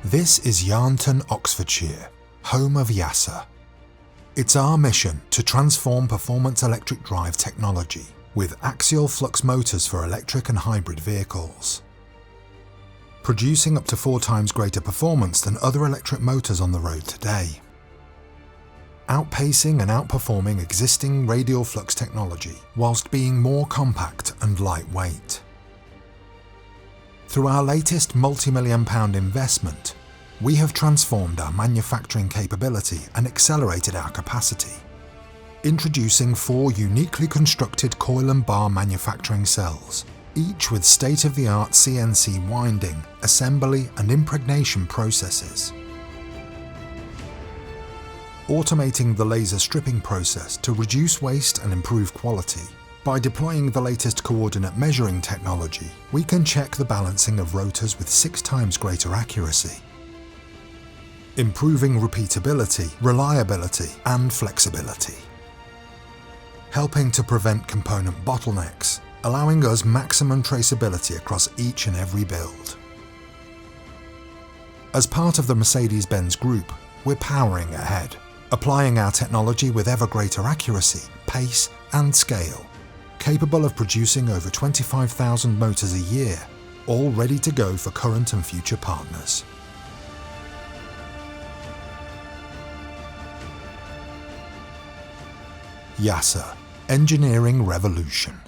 This is Yarnton, Oxfordshire, home of YASA. It's our mission to transform performance electric drive technology with axial flux motors for electric and hybrid vehicles, producing up to 4 times greater performance than other electric motors on the road today, outpacing and outperforming existing radial flux technology whilst being more compact and lightweight. Through our latest multi-million pound investment, we have transformed our manufacturing capability and accelerated our capacity, introducing 4 uniquely constructed coil and bar manufacturing cells, each with state-of-the-art CNC winding, assembly and impregnation processes. Automating the laser stripping process to reduce waste and improve quality. By deploying the latest coordinate measuring technology, we can check the balancing of rotors with 6 times greater accuracy, improving repeatability, reliability and flexibility, helping to prevent component bottlenecks, allowing us maximum traceability across each and every build. As part of the Mercedes-Benz Group, we're powering ahead, applying our technology with ever greater accuracy, pace and scale, capable of producing over 25,000 motors a year, all ready to go for current and future partners. YASA, Engineering Revolution.